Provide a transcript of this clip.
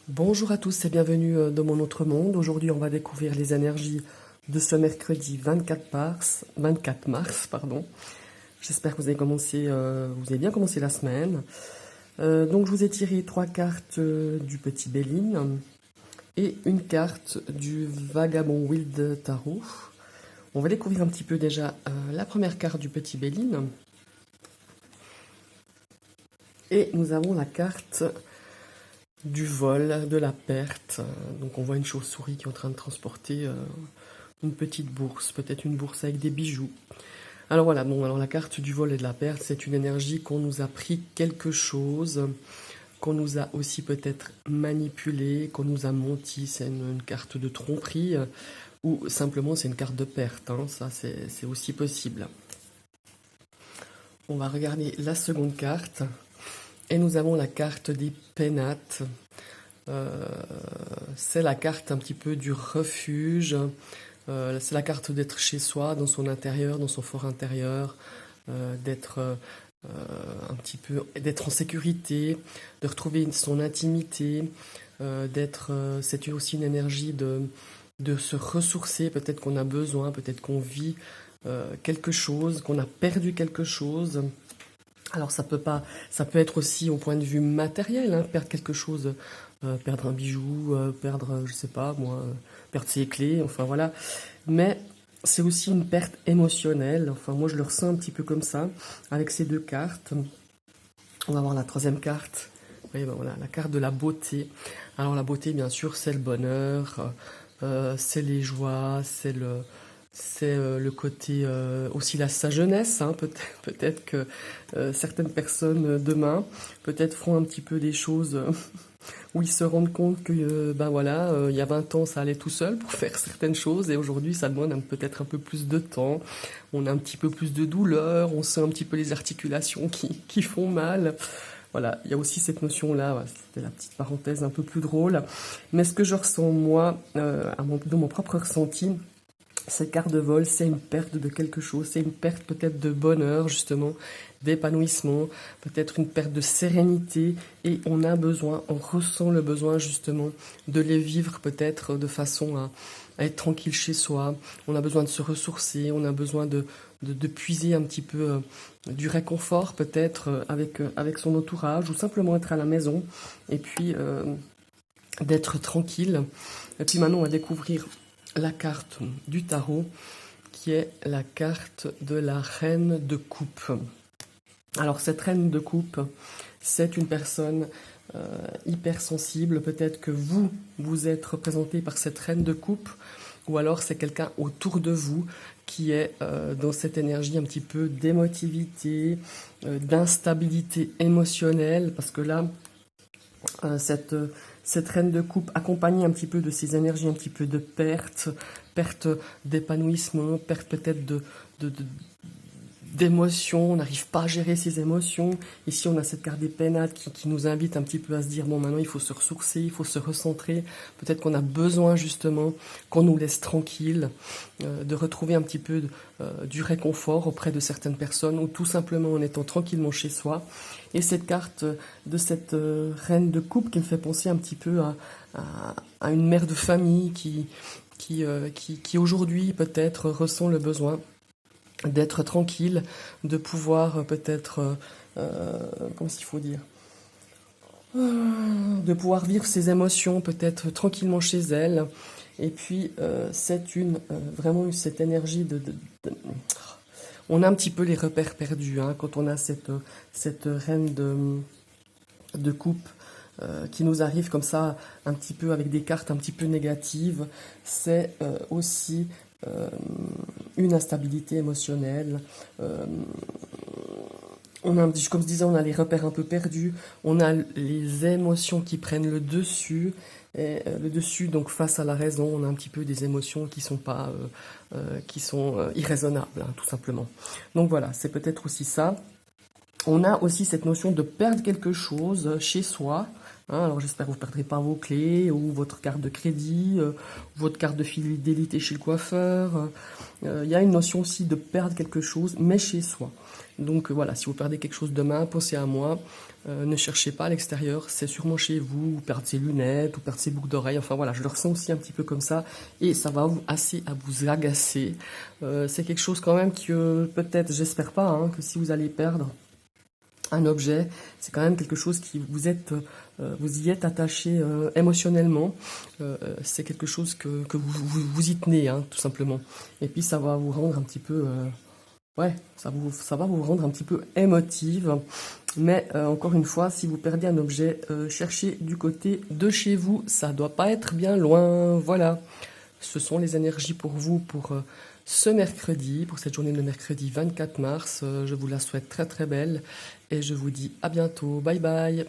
Bonjour à tous et bienvenue dans mon autre monde. Aujourd'hui, on va découvrir les énergies de ce mercredi 24 mars, pardon. J'espère que vous avez bien commencé la semaine. Donc, je vous ai tiré 3 cartes du petit Béline et une carte du Vagabond Wild Tarot. On va découvrir un petit peu déjà la première carte du petit Béline. Et nous avons la carte du vol, de la perte. Donc on voit une chauve-souris qui est en train de transporter une petite bourse, peut-être une bourse avec des bijoux. Alors voilà, bon, alors la carte du vol et de la perte, c'est une énergie qu'on nous a pris quelque chose, qu'on nous a aussi peut-être manipulé, qu'on nous a menti. C'est une carte de tromperie ou simplement c'est une carte de perte, hein. Ça c'est aussi possible. On va regarder la seconde carte. Et nous avons la carte des pénates. C'est la carte un petit peu du refuge. C'est la carte d'être chez soi, dans son intérieur, dans son fort intérieur, d'être d'être en sécurité, de retrouver son intimité, c'est aussi une énergie de se ressourcer. Peut-être qu'on a besoin, peut-être qu'on vit quelque chose, qu'on a perdu quelque chose. Alors ça peut être aussi au point de vue matériel, hein, perdre quelque chose, perdre un bijou, perdre, je sais pas moi, perdre ses clés, enfin voilà. Mais c'est aussi une perte émotionnelle. Enfin moi je le ressens un petit peu comme ça avec ces deux cartes. On va voir la troisième carte. Vous voyez, ben voilà, la carte de la beauté. Alors la beauté, bien sûr, c'est le bonheur, c'est les joies, c'est le côté aussi sa jeunesse, hein. Peut-être que certaines personnes demain peut-être feront un petit peu des choses où ils se rendent compte que ben voilà, il y a 20 ans ça allait tout seul pour faire certaines choses et aujourd'hui ça demande peut-être un peu plus de temps, on a un petit peu plus de douleur, on sent un petit peu les articulations qui font mal. Voilà, il y a aussi cette notion-là, ouais, c'était la petite parenthèse un peu plus drôle. Mais ce que je ressens moi, de mon propre ressenti, cette carte de vol, c'est une perte de quelque chose, c'est une perte peut-être de bonheur, justement, d'épanouissement, peut-être une perte de sérénité, et on ressent le besoin, justement, de les vivre peut-être de façon à être tranquille chez soi. On a besoin de se ressourcer, on a besoin de puiser un petit peu du réconfort, peut-être, avec son entourage, ou simplement être à la maison, et puis d'être tranquille. Et puis maintenant, on va découvrir la carte du tarot qui est la carte de la reine de coupe. Alors cette reine de coupe, c'est une personne hypersensible. Peut-être que vous êtes représenté par cette reine de coupe, ou alors c'est quelqu'un autour de vous qui est dans cette énergie un petit peu d'émotivité, d'instabilité émotionnelle, parce que là, cette reine de coupe accompagnée un petit peu de ces énergies, un petit peu de perte d'épanouissement, perte peut-être d'émotions, on n'arrive pas à gérer ses émotions. Ici, on a cette carte des pénates qui nous invite un petit peu à se dire, bon, maintenant, il faut se ressourcer, il faut se recentrer. Peut-être qu'on a besoin, justement, qu'on nous laisse tranquille, de retrouver un petit peu du réconfort auprès de certaines personnes, ou tout simplement en étant tranquillement chez soi. Et cette carte de cette reine de coupe qui me fait penser un petit peu à une mère de famille qui aujourd'hui, peut-être, ressent le besoin d'être tranquille, de pouvoir peut-être, comment il faut dire, de pouvoir vivre ses émotions peut-être tranquillement chez elle. Et puis c'est vraiment cette énergie on a un petit peu les repères perdus, hein, quand on a cette reine de coupe qui nous arrive comme ça un petit peu avec des cartes un petit peu négatives. C'est aussi une instabilité émotionnelle. Comme je disais, on a les repères un peu perdus, on a les émotions qui prennent le dessus, et le dessus donc face à la raison, on a un petit peu des émotions qui sont pas, qui sont irraisonnables, hein, tout simplement. Donc voilà, c'est peut-être aussi ça. On a aussi cette notion de perdre quelque chose chez soi, Hein, alors j'espère que vous ne perdrez pas vos clés ou votre carte de crédit, votre carte de fidélité chez le coiffeur. Il y a une notion aussi de perdre quelque chose, mais chez soi. Donc voilà, si vous perdez quelque chose demain, pensez à moi. Ne cherchez pas à l'extérieur, c'est sûrement chez vous. Vous perdez ses lunettes, ou perdez ses boucles d'oreilles. Enfin voilà, je le ressens aussi un petit peu comme ça. Et ça va assez à vous agacer. C'est quelque chose quand même que peut-être, j'espère pas, hein, que si vous allez perdre un objet, c'est quand même quelque chose qui vous y êtes attaché émotionnellement. C'est quelque chose que vous y tenez, hein, tout simplement. Et puis ça va vous rendre un petit peu, ouais, ça va vous rendre un petit peu émotive. Mais encore une fois, si vous perdez un objet, cherchez du côté de chez vous. Ça doit pas être bien loin. Voilà. Ce sont les énergies pour vous pour ce mercredi, pour cette journée de mercredi 24 mars. Je vous la souhaite très très belle et je vous dis à bientôt. Bye bye.